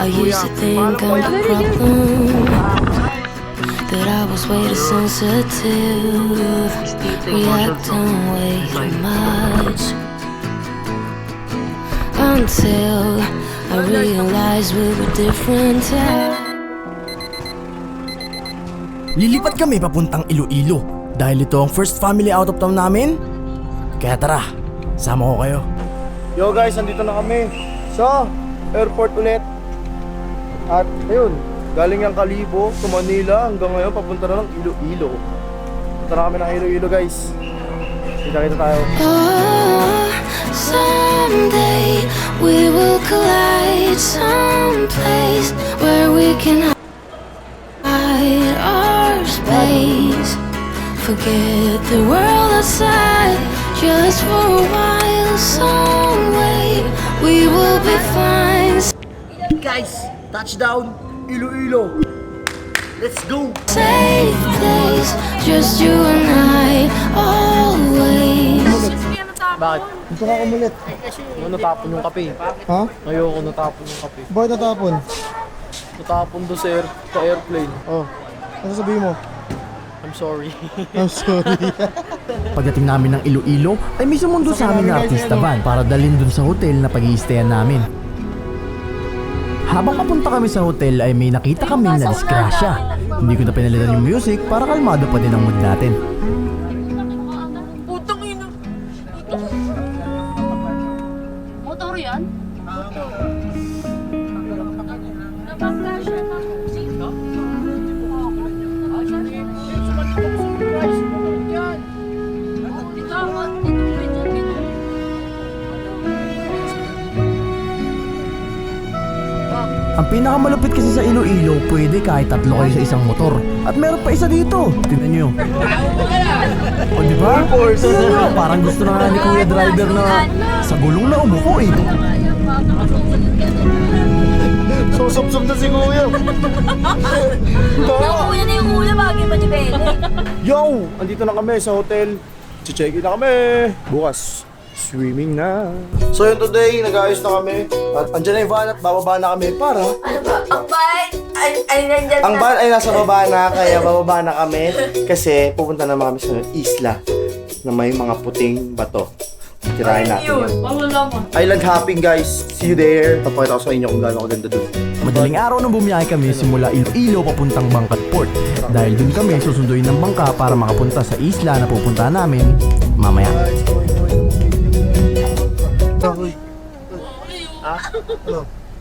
I used to think I'm the problem, that I was way too sensitive, reacting way too much, until I realized we were different. Lilipat kami papuntang Iloilo dahil ito ang first family out of town namin. Kaya tara, sama ko kayo. Yo guys, nandito na kami sa airport ulit. At ayun, galing ng Kalibo to Manila hanggang ngayon papunta na ng Iloilo. Punta na kami ng Iloilo guys. Kita-kita tayo. Oh, someday we will collide someplace where we can hide our space. Forget the world outside, just for a while, some way we will be fine. Guys, touchdown Iloilo. Let's go. Safe place, just you and I, always. Bakit? Gusto ka umulit. Natapon yung kape. Ha? Ayoko natapon yung kape. Bakit natapon? Natapon doon sa airplane. Oh. Ano sabihin mo? I'm sorry. I'm sorry. Pagdating namin ng Iloilo, ay may sumundo sa amin na artista van para dalhin dun sa hotel na pag-i-stayan namin. Habang papunta kami sa hotel ay may nakita kaming na disgrasya. Hindi ko na pinalitan yung music para kalmado pa din ang mood natin. Putang ina. Motor yan? Motor. Nabangga siya na. Sino? Ang pinakamalupit kasi sa Iloilo, pwede kahit tatlo kayo sa isang motor. At meron pa isa dito. Tingnan nyo. O diba? Parang gusto na nga ni Kuya Driver na sa gulong na umuko eh. Susub-sub na si Kuya. Nakuya na yung kuya, bagay pa ni Bele. Yo! Andito na kami sa hotel. Check-in na kami. Bukas, swimming na. So yun today, nag-ayos na kami. At andyan na yung van at bababa na kami para... Ano ba? Ang van ay nandyan Ang van ay nasa baba na, kaya bababa na kami. Kasi pupunta naman kami sa isla na may mga puting bato. Tirahin natin yun. Island hopping guys. See you there. Papakita ko sa inyo kung gaano kaganda dun. Madaling araw nang bumiyahe kami simula Iloilo papuntang Bangkad Port. Dahil dun kami susunduin ng bangka para makapunta sa isla na pupunta namin mamaya.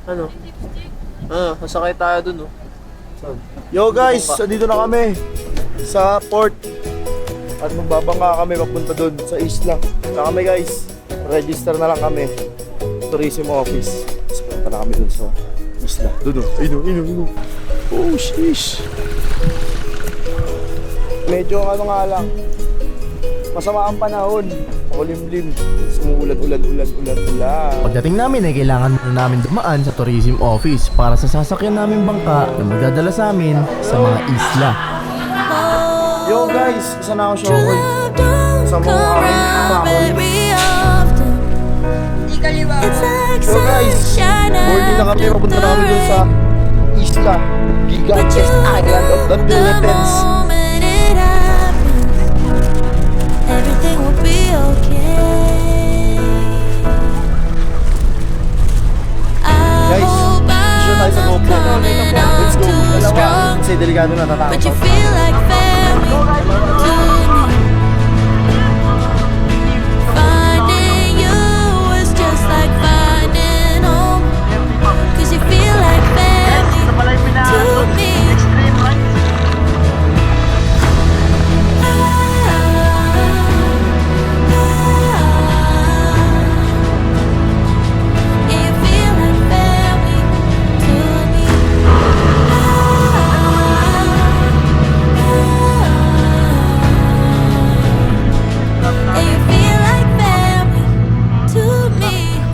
Ano? Sasakay tayo dun, oh. Yo guys, dito na kami sa port. At magbabangka kami papunta dun sa isla. Na kami guys, register na lang kami. Tourism office. Tapos punta na kami dun sa isla. Dun, oh. Ayun. Oh, sheesh. Medyo ano nga lang. Masama ang panahon. Makulimlim. Umuulan. Pagdating namin ay kailangan muna namin dumaan sa tourism office para sa sasakyan namin bangka na magdadala sa amin sa mga isla. Yo guys, isa na ako shower. Sa mga family. Hindi kaliwa. Yo guys, boarding na kami. Papunta na kami dun sa isla. Gigantes Island of the Philippines. Everything will be okay. Guys, sure tayo sa GoPro. Let's go. Dalawa. Kasi delikado na tatakot. But you feel like family to me. Finding you was just like finding home. 'Cause you feel like family to me.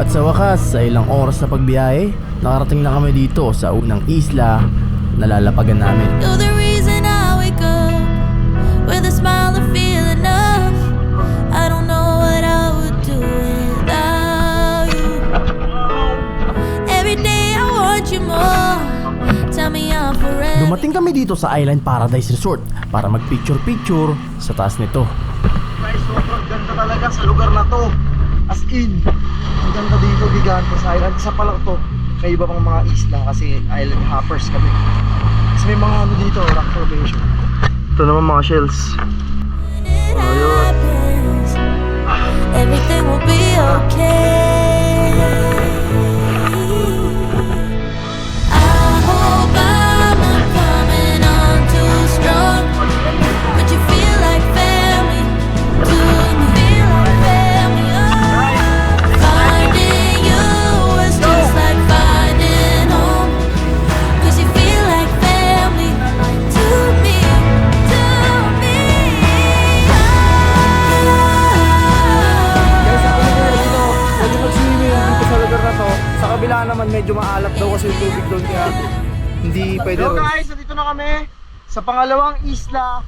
At sa wakas, sa ilang oras na pagbiyahe, nakarating na kami dito sa unang isla na lalapagan namin. You're the reason I wake up with a smile and feel enough. I don't know what I would do without you. Every day I want you more. me out forever. Dumating kami dito sa Island Paradise Resort para mag-picture-picture sa taas nito. Guys, sobrang ganda talaga sa lugar na to. As in, ang ganda dito, Gigantes Island. Isa pa lang to, may iba pang mga isla kasi island hoppers kami. Kasi may mga ano dito, rock formation. Ito naman mga shells. When it happens, everything will be okay. I hope I'm not coming on too strong, but you feel like family to me. Feel like family. Oh, finding you is just like finding home, 'cause you feel like family to me, to me. Guys, ako na dito. Pwede mag-swimming dito sa lugar na to. Sa kabila naman medyo maalat daw kasi yung tubig doon kaya hindi pwede rin. So guys, nandito na kami sa pangalawang isla.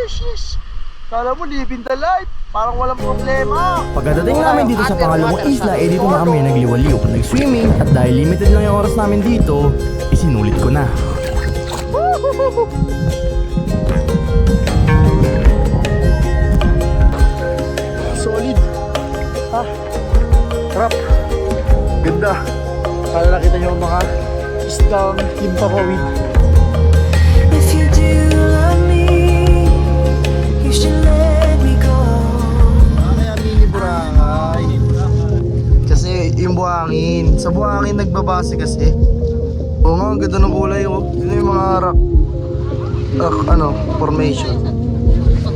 Sheesh! Kala mo living the life. Parang walang problema. Pagkadating namin dito sa pangalawang isla, dito na kami nagliwaliw, nag-swimming, at dahil limited lang yung oras namin dito, isinulit ko na. Solid. Sarap. Ganda. Sana nakita nyo ang mga islang himpapawid. If you do love me, you should let me go. Kaya mini Boracay. Kasi yung buhangin. Sa buhangin nagbabase kasi. Oo nga, ang ganda ng kulay oh. Yun yung mga rock formation.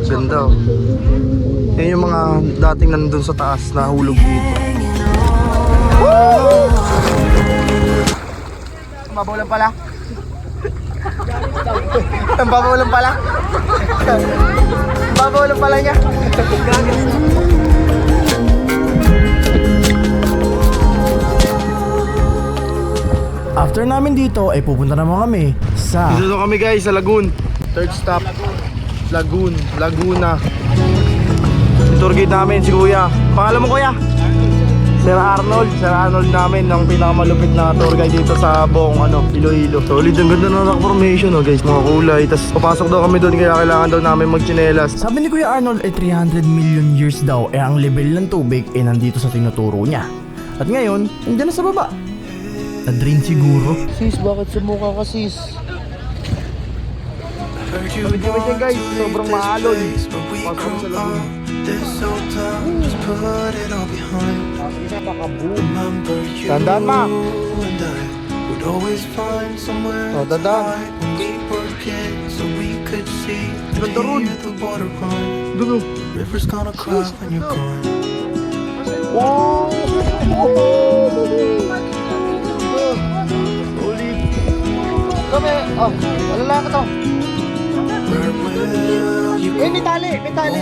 Ganda oh. Yan yung mga dating nandun sa taas na hulog dito. Babaw lang pala. Ang babaw lang pala. Babaw lang pala niya. After namin dito, ay pupunta naman kami sa... Dito na kami guys sa Lagoon. Third stop. Lagoon. Laguna. Yung tour guide namin si Kuya. Pangalan mo Kuya? Sir Arnold. Sir Arnold namin ng pinakamalupit na tour guide dito sa buong Iloilo. Solid ang ganda ng rock formation guys. Mga kulay. Tapos papasok daw kami doon kaya kailangan daw namin magtsinelas. Sabi ni Kuya Arnold ay 300 million years daw ang level ng tubig ay nandito sa tinuturo niya. At ngayon, nandiyan na sa baba. Na-drain siguro. Sis, bakit sumuka ka sis? Sabi dyan guys, sobrang maalon. Pasok sa Laguna. Tandaan ma! Oh, tandaan. Ganda ron. Dulo. Wow! Ulit. Kami, ano lang ito? May tali, may tali.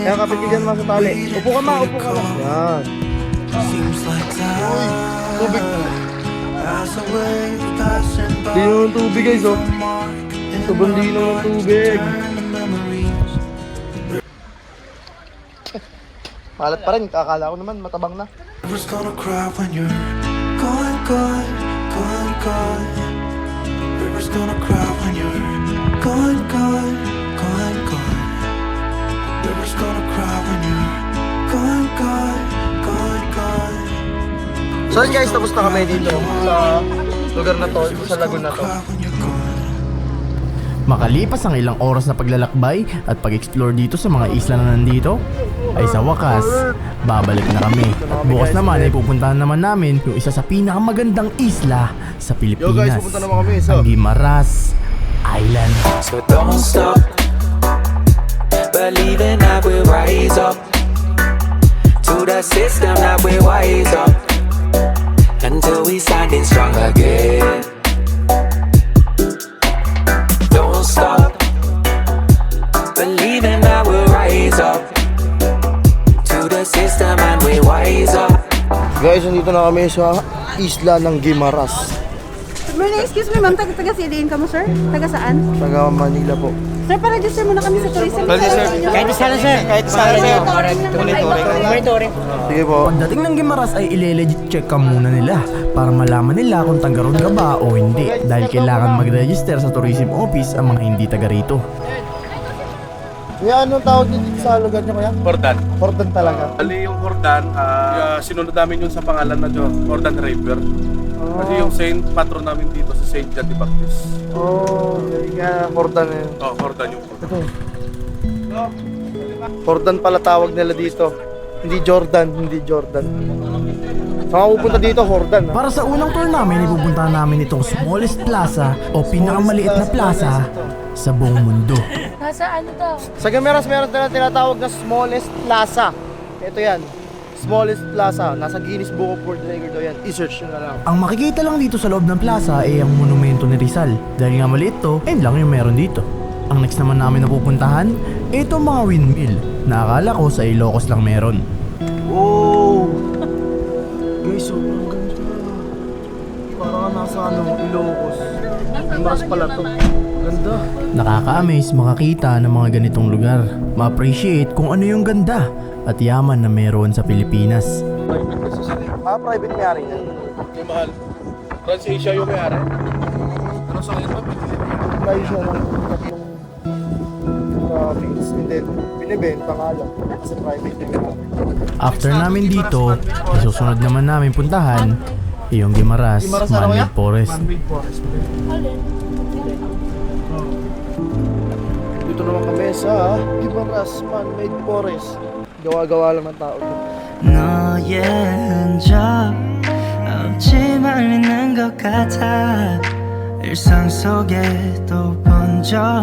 Kaya kapit ka dyan sa tali. Upo ka ma, upo ka ma. Yan. Uy, tubig. Dino ng tubig guys oh. Sobrang dino ng tubig. Malat pa rin, kakala ko naman matabang na. River's gonna cry when you're gone, gone, gone, gone. River's gonna cry when you're gone, gone, gone, gone. River's gonna cry when you're gone, gone, gone, gone. So yun guys, tapos na kami dito sa lugar na to, sa lagoon na to. Cry when you're gone. Makalipas ang ilang oras na paglalakbay at pag-explore dito sa mga isla na nandito, ay sa wakas, babalik na kami. At bukas naman ay pupuntahan naman namin yung isa sa pinakamagandang isla sa Yo guys, Pilipinas, pupunta naman kami sa ang Guimaras Island. So don't stop believing that we'll rise up to the system that we wise up until we standing strong again. Don't stop believing that we'll rise up to the system and we wise up. Guys, nandito na kami sa isla ng Guimaras. Morning, excuse me ma'am, taga CDN ka mo sir? Taga saan? Taga Manila po. Sir, pa-register muna kami sa tourism. Kahit sana sir. Kahit sana sir. Monitoring. Sige po. Pagdating ng Gimaras ay ile-legit check ka muna nila para malaman nila kung tanggaron ka ba o hindi dahil kailangan mag-register sa tourism office ang mga hindi taga rito. Kuya, anong tawag niyo dito sa lugar niyo kuya? Hordan. Hordan talaga. Ali yung Hordan, sinunod namin yun sa pangalan na Hordan River. Kasi yung saint patron namin dito si Saint John the Baptist. Oh, kaya Hordan eh. Oh, Hordan yung Hordan. Hordan pala tawag nila dito. Hindi Jordan, hindi Jordan. Saan ka pupunta dito, Hordan? Ha? Para sa unang tour namin, ipupuntahan namin itong smallest plaza o pinakamaliit na plaza sa buong mundo. Nasa ano to? Sa Gimaras meron na tinatawag na smallest plaza. Ito yan. Smallest plaza. Nasa Guinness Book of World Record daw yan. I-search nyo na lang. Ang makikita lang dito sa loob ng plaza ay ang monumento ni Rizal. Dahil nga maliit to, ayun lang yung meron dito. Ang next naman namin na pupuntahan, ito mga windmill na akala ko sa Ilocos lang meron. Oh! Guys, sobrang ganda. Parang nasa Ilocos. Gimaras pala to. Ganda. Nakaka-amaze makakita ng mga ganitong lugar. Ma-appreciate kung ano yung ganda at yaman na meron sa Pilipinas. Private may-ari yan. Yung mahal. Transasia yung may-ari. Ano sa kanya ba? Tayo siya ng tatlong province. And then, binibenta nga lang. Kasi private na may-ari. After namin dito, isusunod naman namin puntahan yung Gimaras Man-Made Forest. Man-Made Forest. Dito naman kami sa Gimaras Man-Made Forest. Gawa-gawa lang ng tao. 너의 흔적 없지만 있는 것 같아 일상 속에 또 번져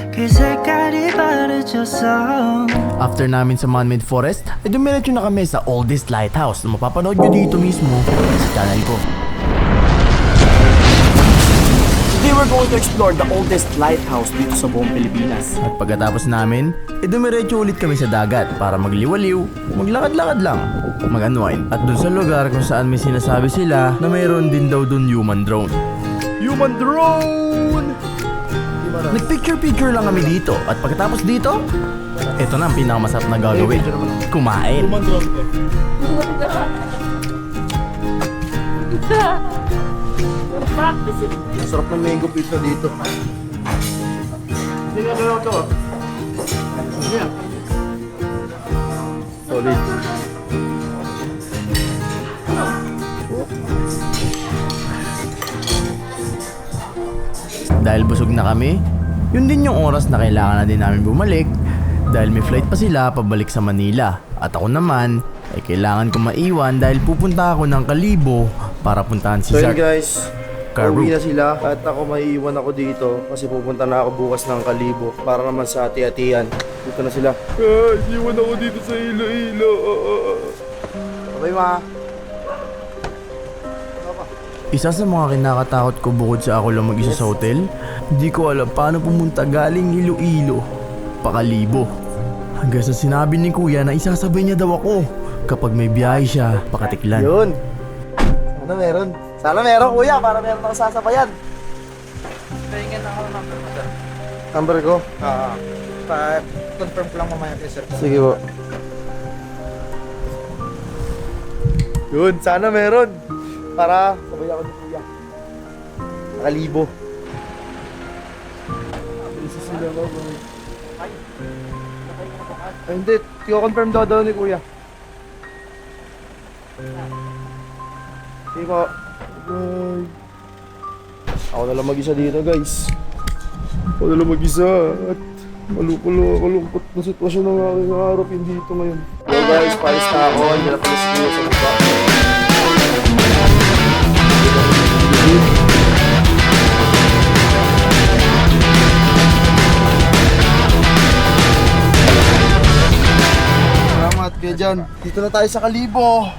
그 색깔이 바래졌어 After namin sa Man-Made Forest, ay dumiretso na kami sa oldest lighthouse na mapapanood nyo dito mismo sa channel ko. Today we're going to explore the oldest lighthouse dito sa buong Pilipinas. At pagkatapos namin, ay dumiretso ulit kami sa dagat para magliwaliw, maglakad-lakad lang, mag-unwind. At dun sa lugar kung saan may sinasabi sila na mayroon din daw dun human drone. Human drone! Nagpicture-picture lang kami dito at pagkatapos dito, ito na ang pinakamasarap na gagawin. Kumain. Human drone ko. Sarap ng mango pizza dito. Hindi nga gano'n ito. Solid. Dahil busog na kami, yun din yung oras na kailangan na din namin bumalik dahil may flight pa sila pabalik sa Manila. At ako naman, ay kailangan ko maiwan dahil pupunta ako ng Kalibo para puntahan si So yun Zark. guys, Karu. uwi na sila at ako maiiwan ako dito kasi pupunta na ako bukas ng Kalibo para naman sa hati-hatian. Dito na sila. Guys, iwan ako dito sa Iloilo. Okay ma. Isa sa mga kinakatakot ko bukod sa ako lang mag-isa sa hotel, hindi ko alam paano pumunta galing Iloilo pa Kalibo. Hanggang sa sinabi ni Kuya na isasabay niya daw ako kapag may biyahe siya pakatiklan. Yun. Sana meron. Sana meron kuya para meron akong sasabayan. Tingin ako ng number mo sir. Number ko? Pa-confirm ko lang mamaya kay sir. Sige po. Yun, sana meron. Para sabay ako ni kuya. Kalibo. Isa sila ba boy? Ay hindi, i-confirm daw ni kuya. Sige po. Bye. Ako na lang mag-isa dito guys. Ako na lang mag-isa at malungkot na sitwasyon ng aking harapin dito ngayon. So guys, palis na ako. Hindi na pala siguro sa mukha. Salamat kayo dyan. Dito na tayo sa Kalibo.